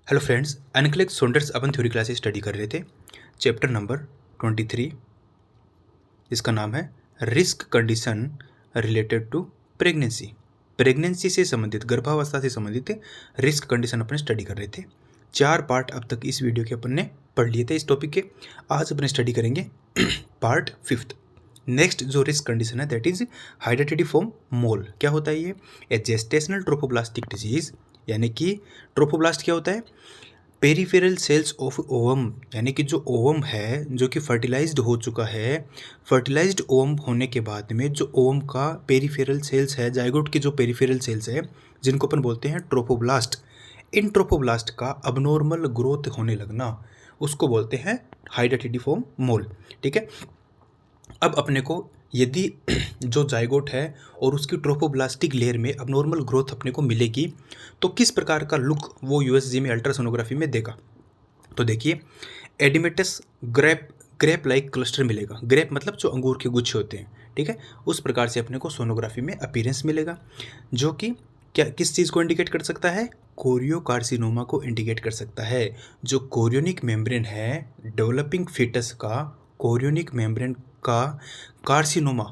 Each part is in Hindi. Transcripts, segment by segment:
हेलो फ्रेंड्स, एनक्लेक सोंडर्स अपन थ्योरी क्लासेस स्टडी कर रहे थे। चैप्टर नंबर 23, इसका नाम है risk condition related to pregnancy. Pregnancy से संबंधित, गर्भावस्था से संबंधित रिस्क कंडीशन अपन स्टडी कर रहे थे। 4 पार्ट अब तक इस वीडियो के अपन ने पढ़ लिए थे इस टॉपिक के। आज अपन स्टडी करेंगे पार्ट 5। नेक्स्ट जो रिस्क कंडीशन है दैट इज हाइड्रेटिडिफॉर्म मोल। क्या होता है ये? ए जेस्टेशनल ट्रोफोब्लास्टिक डिजीज, यानी कि ट्रोफोब्लास्ट क्या होता है? पेरिफेरल सेल्स ऑफ ओवम, यानी कि जो ओवम है जो कि फर्टिलाइज्ड हो चुका है, फर्टिलाइज्ड ओवम होने के बाद में जो ओवम का पेरिफेरल सेल्स है, जाइगोट के जो पेरिफेरल सेल्स है जिनको अपन बोलते हैं ट्रोफोब्लास्ट, इन ट्रोफोब्लास्ट का अबनॉर्मल ग्रोथ होने लगना उसको बोलते हैं हाइड्रेटिडिफॉर्म मोल। ठीक है। अब अपने को यदि जो जाइगोट है और उसकी ट्रोफोब्लास्टिक लेयर में अबनॉर्मल ग्रोथ अपने को मिलेगी तो किस प्रकार का लुक वो यूएसजी में अल्ट्रासोनोग्राफी में देगा? तो देखिए, एडिमेटस ग्रेप लाइक क्लस्टर मिलेगा। ग्रेप मतलब जो अंगूर के गुच्छे होते हैं, ठीक है, उस प्रकार से अपने को सोनोग्राफी में अपीयरेंस मिलेगा, जो कि क्या किस चीज़ को इंडिकेट कर सकता है? कोरियोकार्सिनोमा को इंडिकेट कर सकता है। जो कोरियोनिक मेम्ब्रेन है डेवलपिंग फीटस का, कोरियोनिक मेम्ब्रेन का कार्सिनोमा,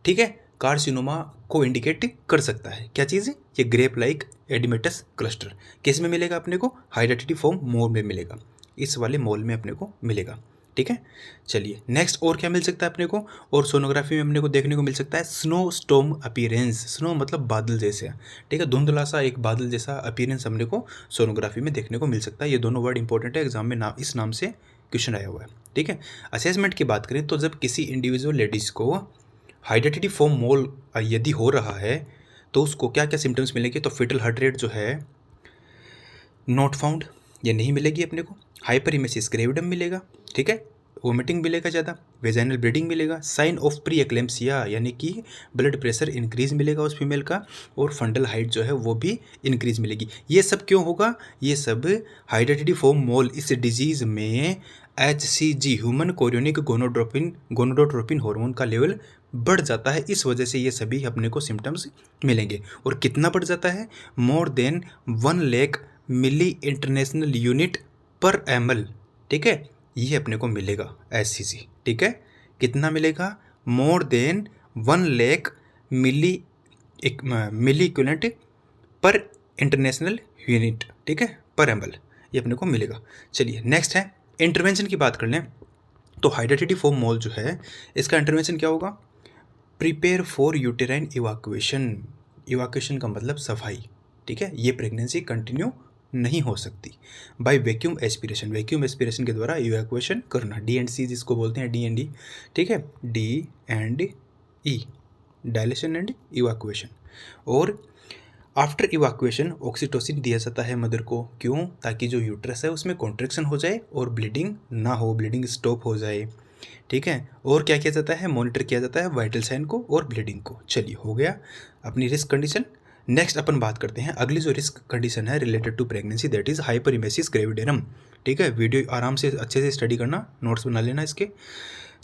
ठीक है, कार्सिनोमा को इंडिकेट कर सकता है। क्या चीज़ है ये? Grape like edematous cluster. किस में मिलेगा अपने को? हाइड्रेटिडिफॉर्म मोल में मिलेगा, इस वाले मोल में अपने को मिलेगा। ठीक है, चलिए नेक्स्ट और क्या मिल सकता है अपने को? और सोनोग्राफी में अपने को देखने को मिल सकता है स्नो स्टॉर्म अपीयरेंस। स्नो मतलब बादल जैसे, ठीक है, धुंधला सा एक बादल जैसा अपीयरेंस अपने को सोनोग्राफी में देखने को मिल सकता है। ये दोनों वर्ड इंपॉर्टेंट है, एग्जाम में नाम इस नाम से क्वेश्चन आया हुआ है। ठीक है। असेसमेंट की बात करें तो जब किसी इंडिविजुअल लेडीज़ को हाइड्रेटिडिफॉर्म मोल यदि हो रहा है तो उसको क्या क्या सिम्टम्स मिलेंगे? तो फिटल हार्ट रेट जो है नॉट फाउंड, ये नहीं मिलेगी अपने को। हाइपरिमेसिस ग्रेविडम मिलेगा, ठीक है, वोमिटिंग मिलेगा ज़्यादा, वेजाइनल ब्लीडिंग मिलेगा, साइन ऑफ प्री एक्लेम्सिया यानी कि ब्लड प्रेशर इंक्रीज मिलेगा उस फीमेल का, और फंडल हाइट जो है वो भी इंक्रीज मिलेगी। ये सब क्यों होगा? ये सब हाइड्रेटिडिफॉर्म मोल इस डिजीज़ में HCG human chorionic gonadotropin hormone का लेवल बढ़ जाता है, इस वजह से ये सभी अपने को सिम्टम्स मिलेंगे। और कितना बढ़ जाता है? मोर देन 1 लाख मिली इंटरनेशनल यूनिट पर ml, ठीक है, ये अपने को मिलेगा HCG। ठीक है, कितना मिलेगा? मोर देन 1 लाख मिली इक्विवेलेंट पर इंटरनेशनल यूनिट, ठीक है, पर ml, ये अपने को मिलेगा। चलिए नेक्स्ट है इंटरवेंशन की बात कर लें तो हाइड्रेटिडिफॉर्म मोल जो है इसका इंटरवेंशन क्या होगा? Prepare for uterine evacuation. Evacuation का मतलब सफाई, ठीक है, ये प्रेगनेंसी कंटिन्यू नहीं हो सकती। By vacuum aspiration, vacuum aspiration के द्वारा इवैक्यूएशन करना, DNC जिसको बोलते हैं, DND, ठीक है, D&E, डायलेशन एंड इवैक्यूएशन। और आफ्टर इवैक्यूएशन ऑक्सीटोसिन दिया जाता है मदर को। क्यों? ताकि जो यूट्रस है उसमें कॉन्ट्रैक्शन हो जाए और ब्लीडिंग ना हो, ब्लीडिंग स्टॉप हो जाए। ठीक है, और क्या किया जाता है? मॉनिटर किया जाता है वाइटल साइन को और ब्लीडिंग को। चलिए हो गया अपनी रिस्क कंडीशन। नेक्स्ट अपन बात करते हैं अगली जो रिस्क कंडीशन है related to pregnancy, that is hyperemesis gravidarum. ठीक है, वीडियो आराम से अच्छे से स्टडी करना, नोट्स बना लेना इसके।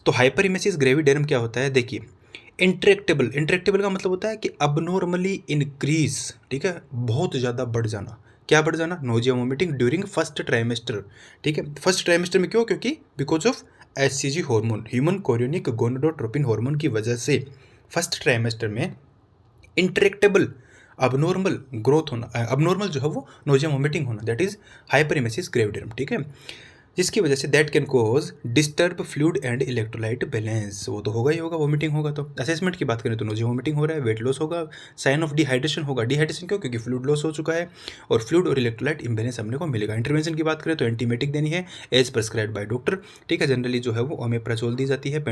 तो हाइपरिमेसिस ग्रेविडेरम क्या होता है? देखिए, इंट्रैक्टेबल, इंट्रैक्टेबल का मतलब होता है कि अबनॉर्मली इंक्रीज, ठीक है, बहुत ज़्यादा बढ़ जाना। क्या बढ़ जाना? Nausea vomiting during first trimester. ठीक है, फर्स्ट ट्राइमेस्टर में क्यों? क्योंकि because of HCG hormone, human chorionic gonadotropin hormone की वजह से फर्स्ट ट्राइमेस्टर में इंट्रैक्टेबल अबनॉर्मल ग्रोथ होना, अबनॉर्मल जो है वो नोजिया वोमिटिंग होना, दैट इज हाइपरिमेसिस ग्रेविडेरम। ठीक है, जिसकी वजह से that can cause disturb fluid and electrolyte balance. वो तो होगा ही होगा, वोमिटिंग होगा। तो असेसमेंट की बात करें तो नोजिया वोमिटिंग हो रहा है, वेट लॉस होगा, साइन ऑफ डिहाइड्रेशन होगा। डिहाइड्रेशन क्यों? क्योंकि फ्लूइड लॉस हो चुका है और फ्लूइड और इलेक्ट्रोलाइट इम्बेलेंस हमने को मिलेगा। इंटरवेंशन की बात करें तो एंटीमेटिक देनी है एज प्रेस्क्राइब बाय डॉक्टर। ठीक है, जनरली जो है वो ओमेप्राजोल दी जाती है,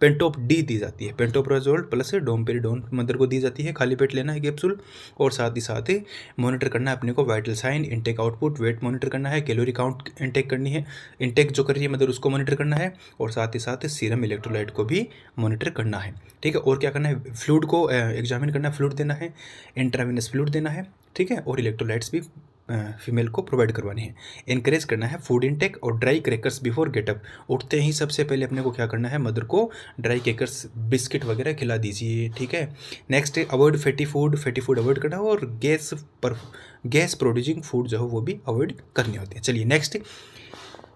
पेंटोप डी दी जाती है, पेंटोप्राजोल प्लस डोमपेरिडोन मदर को दी जाती है। खाली पेट लेना है कैप्सूल, और साथ ही मॉनिटर करना है अपने को vital sign, intake output, weight monitor करना है, कैलोरी काउंट इनटेक करनी है, इनटेक जो कर रही है मदर उसको मॉनिटर करना है, और साथ ही सीरम इलेक्ट्रोलाइट को भी मॉनिटर करना है। ठीक है, और क्या करना है? फ्लूइड को एग्जामिन करना है, फ्लूइड देना है, इंट्रावेनस फ्लूइड देना है, ठीक है, और इलेक्ट्रोलाइट्स भी फीमेल को प्रोवाइड करवानी है। इनकरेज करना है फूड इनटेक और ड्राई क्रैकर्स बिफोर गेटअप। उठते ही सबसे पहले अपने को क्या करना है, मदर को ड्राई क्रैकर्स बिस्किट वगैरह खिला दीजिए, ठीक है। Next, avoid fatty food avoid करना है और गैस प्रोड्यूसिंग फूड जो है वो भी अवॉइड करनी होती है। चलिए नेक्स्ट,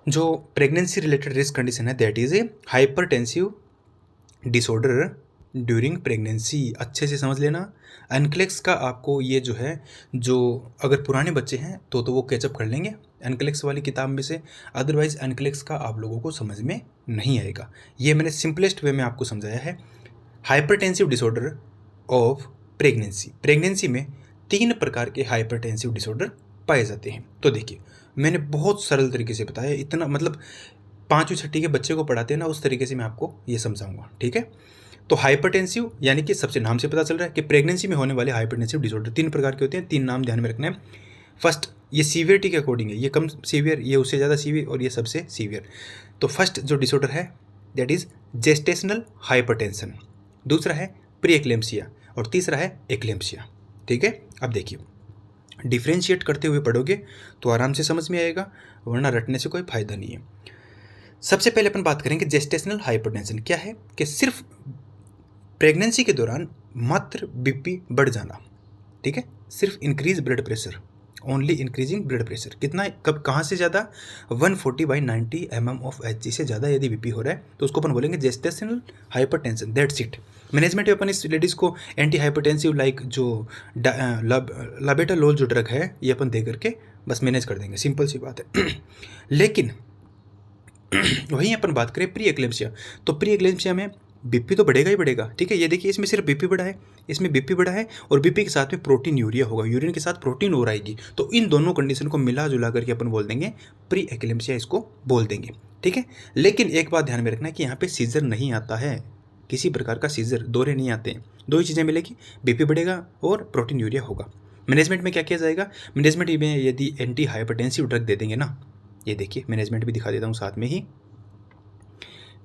जो प्रेगनेंसी रिलेटेड रिस्क कंडीशन है that is a hypertensive disorder during pregnancy. अच्छे से समझ लेना। एनक्लेक्स का आपको ये जो है, जो अगर पुराने बच्चे हैं तो वो कैचअप कर लेंगे एनक्लेक्स वाली किताब में से, अदरवाइज एनक्लेक्स का आप लोगों को समझ में नहीं आएगा। ये मैंने सिंपलेस्ट वे में आपको समझाया है। Hypertensive disorder of pregnancy. Pregnancy में 3 प्रकार के हाइपरटेंसिव डिसऑर्डर पाए जाते हैं। तो देखिए, मैंने बहुत सरल तरीके से बताया, इतना मतलब 5वीं 6वीं के बच्चे को पढ़ाते हैं ना, उस तरीके से मैं आपको ये समझाऊंगा, ठीक है। तो हाइपरटेंसिव यानी कि सबसे नाम से पता चल रहा है कि प्रेगनेंसी में होने वाले हाइपरटेंसिव डिसऑर्डर 3 प्रकार के होते हैं। 3 नाम ध्यान में रखना है। फर्स्ट, ये सीवियरिटी के अकॉर्डिंग है, ये कम सीवियर, ये उससे ज़्यादा सीवियर और ये सबसे सीवियर। तो फर्स्ट जो डिसऑर्डर है दैट इज जेस्टेशनल हाइपरटेंशन, दूसरा है प्री एक्लेम्सिया और तीसरा है एक्लेम्सिया, ठीक है। अब देखिए, डिफ्रेंशिएट करते हुए पढ़ोगे तो आराम से समझ में आएगा, वरना रटने से कोई फायदा नहीं है। सबसे पहले अपन बात करेंगे जेस्टेशनल हाइपरटेंशन क्या है, कि सिर्फ प्रेगनेंसी के दौरान मात्र बीपी बढ़ जाना, ठीक है। सिर्फ increase blood pressure, only increasing blood pressure. कितना, कब, कहाँ से ज़्यादा, 140/90 mm ऑफ Hg से ज़्यादा यदि बीपी हो रहा है तो उसको अपन बोलेंगे gestational hypertension, that's it. Management में अपन इस लेडीज़ को एंटी हाइपरटेंसिव लाइक जो लाबेटालोल जो ड्रग है ये अपन दे करके बस मैनेज कर देंगे, सिंपल सी बात है। लेकिन वहीं अपन बात करें प्री एक्लेम्सिया, तो प्री एक्लेम्सिया में बीपी तो बढ़ेगा ही बढ़ेगा, ठीक है। ये देखिए, इसमें सिर्फ बीपी बढ़ा है, इसमें बीपी बढ़ा है और बीपी के साथ में प्रोटीन यूरिया होगा, यूरिन के साथ प्रोटीन और आएगी। तो इन दोनों कंडीशन को मिला जुला करके अपन बोल देंगे प्री एक्लेम्सिया, इसको बोल देंगे, ठीक है। लेकिन एक बात ध्यान में रखना है कि यहाँ पे सीजर नहीं आता है, किसी प्रकार का सीजर, दौरे नहीं आते हैं। 2 ही चीज़ें मिलेगी, बीपी बढ़ेगा और प्रोटीन यूरिया होगा। मैनेजमेंट में क्या किया जाएगा, मैनेजमेंट में यदि एंटी हाइपरटेंसिव ड्रग दे देंगे ना, ये देखिए मैनेजमेंट भी दिखा देता हूँ साथ में ही।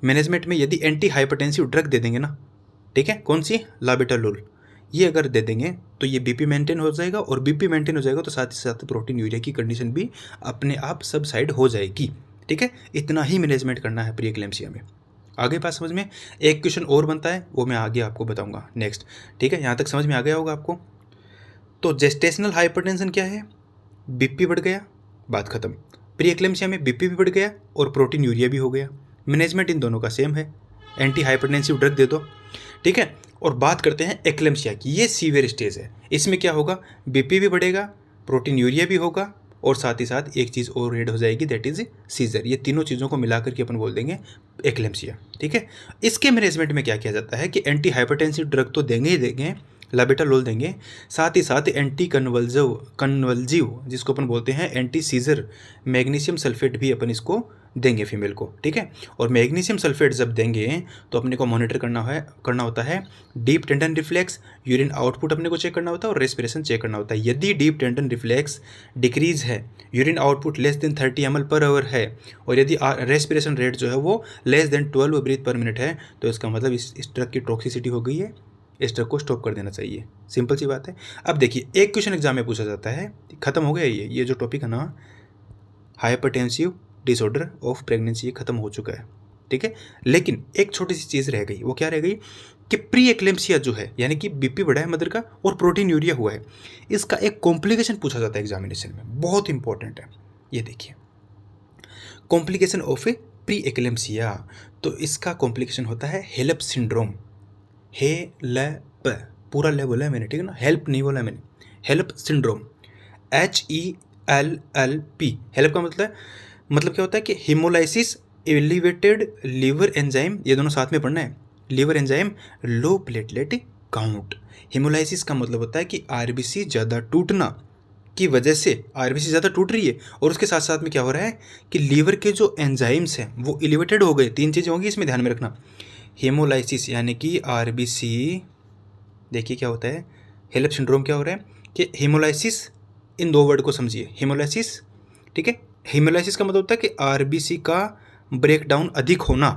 मैनेजमेंट में यदि एंटी हाइपरटेंसिव ड्रग दे देंगे ना, ठीक है, कौन सी, लाबेटालोल, ये अगर दे देंगे तो ये बीपी मेंटेन हो जाएगा, और बीपी मेंटेन हो जाएगा तो साथ ही साथ प्रोटीन यूरिया की कंडीशन भी अपने आप सब साइड हो जाएगी, ठीक है। इतना ही मैनेजमेंट करना है प्री एक्लेम्सिया में। आगे बात समझ में, एक क्वेश्चन और बनता है वो मैं आगे आपको बताऊंगा नेक्स्ट, ठीक है। यहाँ तक समझ में आ गया होगा आपको। तो जेस्टेशनल हाइपरटेंशन क्या है, बीपी बढ़ गया, बात खत्म। प्री एक्लेम्सिया में बीपी भी बढ़ गया और प्रोटीन यूरिया भी हो गया। मैनेजमेंट इन दोनों का सेम है, एंटी हाइपरटेंसिव ड्रग दे दो, ठीक है। और बात करते हैं एक्लेम्सिया की, ये सीवियर स्टेज है। इसमें क्या होगा, बीपी भी बढ़ेगा, प्रोटीन यूरिया भी होगा और साथ ही साथ एक चीज़ और ऐड हो जाएगी दैट इज सीजर। ये तीनों चीज़ों को मिलाकर के अपन बोल देंगे एक्लेम्सिया, ठीक है। इसके मैनेजमेंट में क्या किया जाता है कि एंटी हाइपरटेंसिव ड्रग तो देंगे ही देंगे, लाबेटालोल देंगे, साथ ही साथ एंटी कन्वल्जिव जिसको अपन बोलते हैं एंटी सीजर मैग्नीशियम सल्फेट भी अपन इसको देंगे फीमेल को, ठीक है। और मैग्नीशियम सल्फेट जब देंगे तो अपने को मॉनिटर करना होता है deep tendon reflex, urine output अपने को चेक करना होता है और रेस्पिरेशन चेक करना होता है। यदि डीप टेंडन रिफ्लेक्स डिक्रीज है, urine output less than 30 ml/h है और यदि रेस्पिरेशन रेट जो है वो less than 12 breath per minute है, तो इसका मतलब इस ड्रग की टॉक्सिसिटी हो गई है, इस ड्रग को स्टॉप कर देना चाहिए, सिंपल सी बात है। अब देखिए, एक क्वेश्चन एग्जाम में पूछा जाता है, खत्म हो गया ये जो टॉपिक है ना हाइपरटेंसिव डिसऑर्डर ऑफ प्रेगनेंसी, ये खत्म हो चुका है, ठीक है। लेकिन एक छोटी सी चीज़ रह गई, वो क्या रह गई कि प्री एक्लेम्सिया जो है, यानी कि बीपी बढ़ा है मदर का और प्रोटीन यूरिया हुआ है, इसका एक कॉम्प्लिकेशन पूछा जाता है एग्जामिनेशन में, बहुत इंपॉर्टेंट है। ये देखिए, complication of A pre eclampsia, तो इसका कॉम्प्लिकेशन होता है हेल्प सिंड्रोम। हेल्प, पूरा ले बोला है मैंने, ठीक है ना, हेल्प नहीं बोला मैंने, हेल्प सिंड्रोम, HELLP। हेल्प का मतलब क्या होता है कि हिमोलाइसिस एलिवेटेड लीवर एंजाइम, ये दोनों साथ में पढ़ना है, liver enzyme low platelet count. Haemolysis का मतलब होता है कि आरबीसी ज़्यादा टूटना की वजह से, आरबीसी ज़्यादा टूट रही है और उसके साथ साथ में क्या हो रहा है कि लीवर के जो एंजाइम्स हैं वो एलिवेटेड हो गए। 3 चीज़ें होंगी इसमें, ध्यान में रखना। हेमोलाइसिस यानी कि आरबीसी, देखिए क्या होता है, हेल्प सिंड्रोम क्या हो रहा है कि हेमोलाइसिस, इन 2 वर्ड को समझिए, हेमोलाइसिस, ठीक है। हेमोलाइसिस का मतलब होता है कि आरबीसी का ब्रेकडाउन अधिक होना,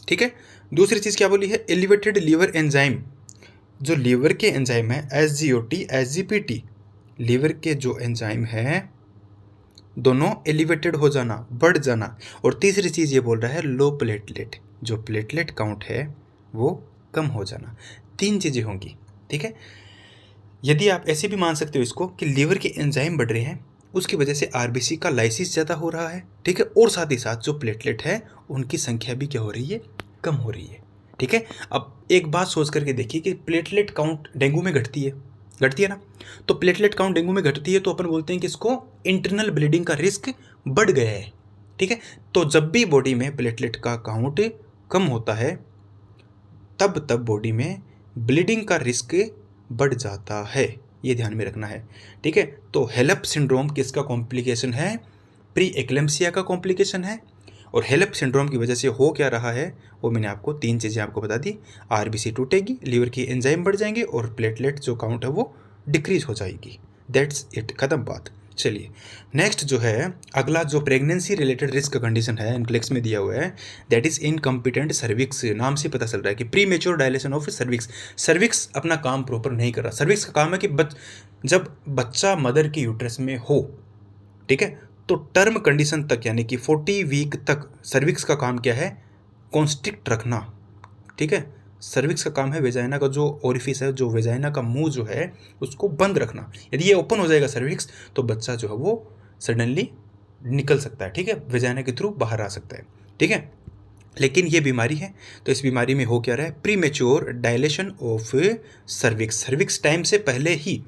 ठीक है। दूसरी चीज़ क्या बोली है, एलिवेटेड लीवर एंजाइम, जो लीवर के एंजाइम है SGOT SGPT, लीवर के जो एंजाइम है दोनों एलिवेटेड हो जाना, बढ़ जाना। और तीसरी चीज़ ये बोल रहा है लो प्लेटलेट, जो प्लेटलेट काउंट है वो कम हो जाना। 3 चीज़ें होंगी, ठीक है। यदि आप ऐसे भी मान सकते हो इसको कि लीवर के एंजाइम बढ़ रहे हैं, उसकी वजह से आरबीसी का लाइसिस ज़्यादा हो रहा है, ठीक है, और साथ ही साथ जो प्लेटलेट है उनकी संख्या भी क्या हो रही है, कम हो रही है, ठीक है। अब एक बात सोच करके देखिए कि प्लेटलेट काउंट डेंगू में घटती है ना, तो प्लेटलेट काउंट डेंगू में घटती है तो अपन बोलते हैं कि इसको इंटरनल ब्लीडिंग का रिस्क बढ़ गया है, ठीक है। तो जब भी बॉडी में प्लेटलेट का काउंट कम होता है तब बॉडी में ब्लीडिंग का रिस्क बढ़ जाता है, ये ध्यान में रखना है, ठीक है। तो हेलप सिंड्रोम किसका कॉम्प्लिकेशन है, प्री एक्लेम्सिया का कॉम्प्लिकेशन है। और हेलप सिंड्रोम की वजह से हो क्या रहा है वो मैंने आपको 3 चीज़ें आपको बता दी, आरबीसी टूटेगी, लीवर की एंजाइम बढ़ जाएंगे और प्लेटलेट जो काउंट है वो डिक्रीज हो जाएगी। दैट्स इट, खत्म बात। चलिए नेक्स्ट जो है अगला जो प्रेगनेंसी रिलेटेड रिस्क कंडीशन है इनक्लेक्स में दिया हुआ है, दैट इज इनकम्पिटेंट सर्विक्स। नाम से पता चल रहा है कि pre mature dilation of cervix, cervix अपना काम प्रॉपर नहीं कर रहा। सर्विक्स का काम है कि जब बच्चा मदर की यूट्रस में हो, ठीक है, तो टर्म कंडीशन तक यानी कि 40 वीक तक सर्विक्स का काम क्या है, कॉन्स्ट्रिक्ट रखना, ठीक है। सर्विक्स का काम है वेजाइना का जो ओरिफिस है, जो वेजाइना का मुंह जो है उसको बंद रखना। यदि ये ओपन हो जाएगा सर्विक्स तो बच्चा जो है वो सडनली निकल सकता है, ठीक है, वेजाइना के थ्रू बाहर आ सकता है, ठीक है। लेकिन ये बीमारी है तो इस बीमारी में हो क्या रहा है, pre mature dilation of cervix, cervix time से पहले ही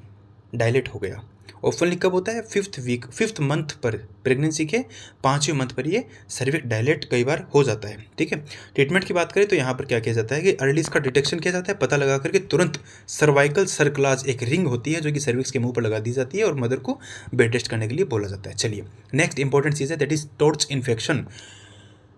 डायलेट हो गया। ओपनली कब होता है, 5th मंथ पर, प्रेगनेंसी के 5वें मंथ पर ये सर्विक्स डायलेट कई बार हो जाता है, ठीक है। ट्रीटमेंट की बात करें तो यहाँ पर क्या किया जाता है कि अर्ली इसका डिटेक्शन किया जाता है, पता लगा करके तुरंत सर्वाइकल सर्कलाज एक रिंग होती है जो कि सर्विक्स के मुंह पर लगा दी जाती है और मदर को बेड रेस्ट करने के लिए बोला जाता है। चलिए नेक्स्ट इंपॉर्टेंट चीज़ है दैट इज टॉर्च इन्फेक्शन।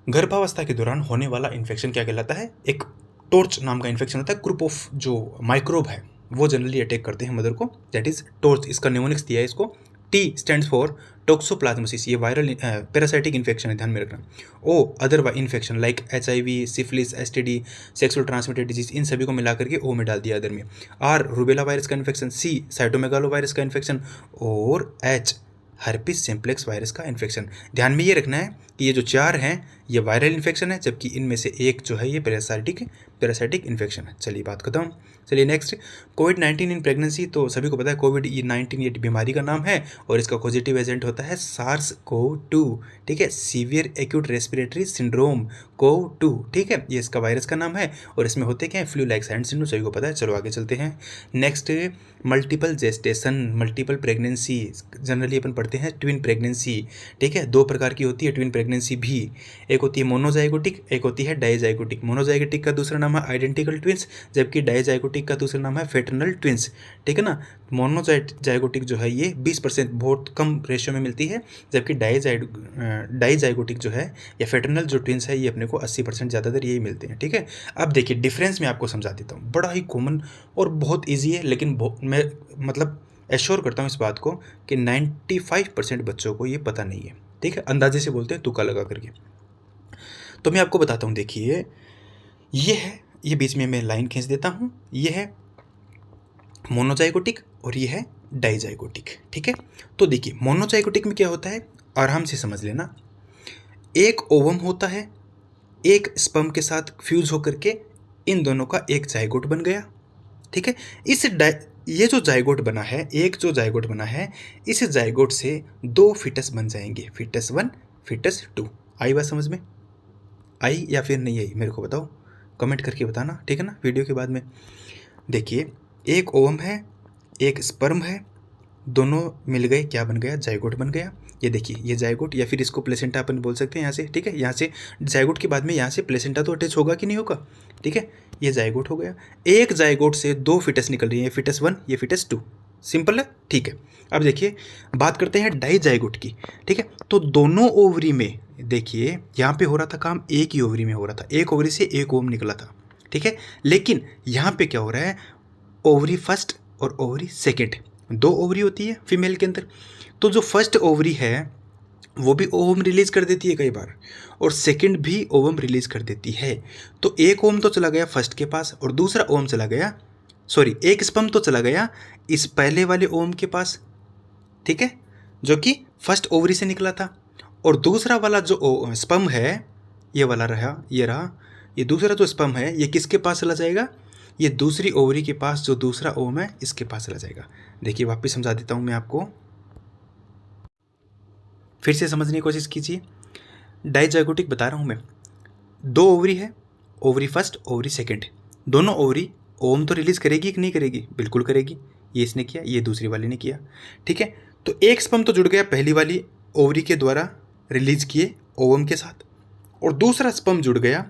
गर्भावस्था के दौरान होने वाला इन्फेक्शन क्या कहलाता है, एक टॉर्च नाम का इन्फेक्शन होता है। ग्रुप ऑफ जो माइक्रोब है वो जनरली अटैक करते हैं मदर को, दैट इज टॉर्च। इसका न्यूमोनिक्स दिया है इसको, टी स्टैंड्स फॉर टोक्सोप्लाज्मोसिस, ये वायरल पैरासाइटिक इन्फेक्शन है, ध्यान में रखना। O other infection like HIV, syphilis, STD, sexual transmitted disease, इन सभी को मिला करके ओ में डाल दिया अदर में। आर रूबेला वायरस का इन्फेक्शन, सी साइटोमेगालो वायरस का इन्फेक्शन और H हर्पिस सिम्प्लेक्स वायरस का इन्फेक्शन। ध्यान में ये रखना है कि ये जो 4 हैं ये वायरल इन्फेक्शन है, जबकि इनमें से एक जो है ये पैरासाइटिक इन्फेक्शन है। चलिए बात खत्म। चलिए नेक्स्ट, कोविड-19 इन प्रेगनेंसी। तो सभी को पता है कोविड-19 ये बीमारी का नाम है और इसका पॉजिटिव एजेंट होता है SARS-CoV-2, ठीक है, severe acute respiratory syndrome CoV-2, ठीक है, ये इसका वायरस का नाम है। और इसमें होते क्या है, फ्लू लाइक साइंस सिंड्रोम, सभी को पता है। चलो आगे चलते हैं। Next multiple gestation, multiple pregnancy, generally अपन पढ़ते हैं ट्विन प्रेगनेंसी, ठीक है। 2 प्रकार की होती है ट्विन प्रेगनेंसी भी, एक होती है मोनोजाइगोटिक, एक होती है डाइजाइगोटिक। मोनोजाइगोटिक का दूसरा नाम है आइडेंटिकल ट्विंस, जबकि डाइजाइगोटिक का दूसरा नाम है फेटर्नल ट्विंस, ठीक है ना। मोनोजाइगोटिक जो है ये 20% बहुत कम रेशियो में मिलती है, जबकि डाइजाइगोटिक जो है या फेटर्नल जो ट्विंस है ये अपने को 80% ज़्यादातर यही मिलते हैं, ठीक है। अब देखिए डिफरेंस मैं आपको समझा देता हूँ, बड़ा ही कॉमन और बहुत ईजी है, लेकिन मैं मतलब एश्योर करता हूँ इस बात को कि 95% बच्चों को ये पता नहीं है, ठीक है, अंदाजे से बोलते हैं तुक्का लगा करके। तो मैं आपको बताता हूँ, देखिए ये है, ये बीच में मैं लाइन खींच देता हूँ, ये है मोनोजाइगोटिक और ये है डाइजाइगोटिक, ठीक है। तो देखिए मोनोजाइगोटिक में क्या होता है, आराम से समझ लेना। एक ओवम होता है, एक स्पर्म के साथ फ्यूज होकर के इन दोनों का एक जाइगोट बन गया, ठीक है। ये जो जाइगोट बना है, एक जो जाइगोट बना है, इस जाइगोट से 2 फिटस बन जाएंगे, फिटस 1, फिटस 2। आई बात समझ में, आई या फिर नहीं आई मेरे को बताओ, कमेंट करके बताना, ठीक है ना, वीडियो के बाद में। देखिए एक ओवम है, एक स्पर्म है, दोनों मिल गए, क्या बन गया, जाइगोट बन गया। ये देखिए ये जाइगोट, या फिर इसको प्लेसेंटा अपन बोल सकते हैं यहाँ से, ठीक है। यहाँ से जाइगोट के बाद में यहाँ से प्लेसेंटा तो अटैच होगा कि नहीं होगा, ठीक है। ये जाइगोट हो गया, एक जाइगोट से 2 फिटस निकल रही है, ये फिटस 1, ये फिटस 2, सिंपल है, ठीक है। अब देखिए बात करते हैं डाइजाइगोट की, ठीक है। तो दोनों ओवरी में देखिए यहाँ पे हो रहा था काम, एक ही ओवरी में हो रहा था, एक ओवरी से एक ओवम निकला था, ठीक है। लेकिन यहाँ पे क्या हो रहा है, ओवरी फर्स्ट और ओवरी सेकेंड, 2 ओवरी होती है फीमेल के अंदर। तो जो फर्स्ट ओवरी है वो भी ओवम रिलीज कर देती है कई बार, और सेकंड भी ओवम रिलीज कर देती है। तो एक ओवम तो चला गया फर्स्ट के पास और दूसरा ओवम चला गया, सॉरी एक स्पर्म तो चला गया इस पहले वाले ओवम के पास ठीक है, जो कि फर्स्ट ओवरी से निकला था। और दूसरा वाला जो स्पर्म है, ये वाला रहा, ये रहा, ये दूसरा जो स्पर्म है ये किसके पास चला जाएगा, ये दूसरी ओवरी के पास, जो दूसरा ओवम है इसके पास चला जाएगा। देखिए वापस समझा देता हूँ मैं आपको, फिर से समझने की कोशिश कीजिए। डाइजाइगोटिक बता रहा हूँ मैं, 2 ओवरी है, ओवरी फर्स्ट ओवरी सेकंड, दोनों ओवरी ओवम तो रिलीज करेगी कि नहीं करेगी, बिल्कुल करेगी। ये इसने किया, ये दूसरी वाली ने किया, ठीक है। तो एक स्पर्म तो जुड़ गया पहली वाली ओवरी के द्वारा रिलीज किए ओवम के साथ, और दूसरा स्पर्म जुड़ गया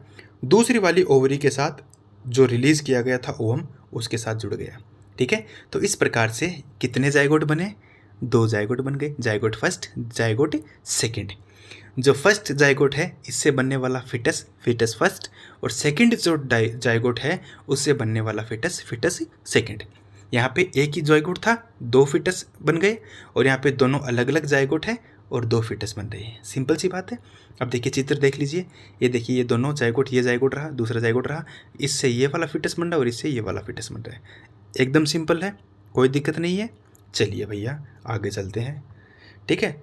दूसरी वाली ओवरी के साथ, जो रिलीज किया गया था ओवम उसके साथ जुड़ गया, ठीक है। तो इस प्रकार से कितने जाइगोट बने, 2 जाइगोट बन गए, जाइगोट फर्स्ट, जाइगोट सेकंड। जो फर्स्ट जाइगोट है इससे बनने वाला फिटस, फिटस फर्स्ट, और सेकंड जो जाइगोट है उससे बनने वाला फिटस, फिटस सेकंड। यहाँ पे एक ही जाइगोट था, 2 फिटस बन गए, और यहाँ पे दोनों अलग अलग जाइगोट है और 2 फिटस बन रही है। सिंपल सी बात है। अब देखिए चित्र देख लीजिए, ये देखिए ये दोनों जाइगोट, ये जाइगोट रहा, दूसरा जाइगोट रहा, इससे ये वाला फिटस बन रहा है और इससे ये वाला फिटस बन रहा है। एकदम सिंपल है, कोई दिक्कत नहीं है। चलिए भैया आगे चलते हैं, ठीक है।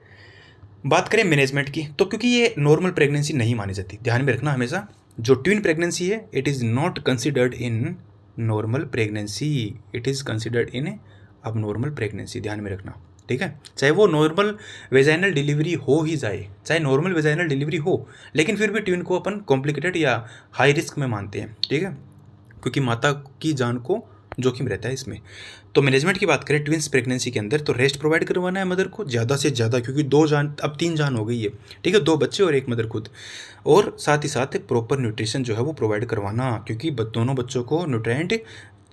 बात करें मैनेजमेंट की, तो क्योंकि ये नॉर्मल प्रेगनेंसी नहीं मानी जाती, ध्यान में रखना हमेशा, जो ट्विन प्रेगनेंसी है it is not considered in normal pregnancy, it is considered in अब नॉर्मल प्रेगनेंसी, ध्यान में रखना, ठीक है। चाहे वो नॉर्मल वेजाइनल डिलीवरी हो ही जाए, चाहे नॉर्मल वेजाइनल डिलीवरी हो, लेकिन फिर भी ट्विन को अपन कॉम्प्लिकेटेड या हाई रिस्क में मानते हैं, ठीक है, क्योंकि माता की जान को जोखिम रहता है इसमें। तो मैनेजमेंट की बात करें ट्विंस प्रेगनेंसी के अंदर, तो रेस्ट प्रोवाइड करवाना है मदर को ज़्यादा से ज़्यादा, क्योंकि 2 जान, अब 3 जान हो गई है, ठीक है, 2 बच्चे और 1 मदर खुद, और साथ ही साथ प्रॉपर न्यूट्रिशन जो है वो प्रोवाइड करवाना, क्योंकि दोनों बच्चों को न्यूट्रिएंट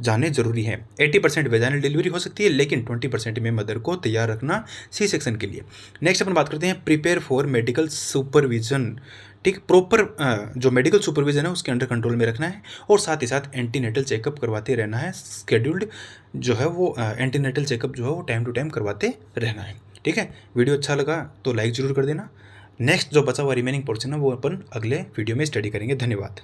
जाने जरूरी है। 80% वेजाइनल डिलीवरी हो सकती है, लेकिन 20% में मदर को तैयार रखना सी सेक्शन के लिए। नेक्स्ट अपन बात करते हैं प्रिपेयर फॉर मेडिकल सुपरविजन, ठीक, प्रॉपर जो मेडिकल सुपरविजन है उसके अंडर कंट्रोल में रखना है, और साथ ही साथ एंटीनेटल चेकअप करवाते रहना है, स्केड्यूल्ड जो है वो एंटीनेटल चेकअप जो है वो टाइम टू टाइम करवाते रहना है, ठीक है। वीडियो अच्छा लगा तो लाइक ज़रूर कर देना। नेक्स्ट जो बचा हुआ रिमेनिंग पोर्शन है वो अपन अगले वीडियो में स्टडी करेंगे। धन्यवाद।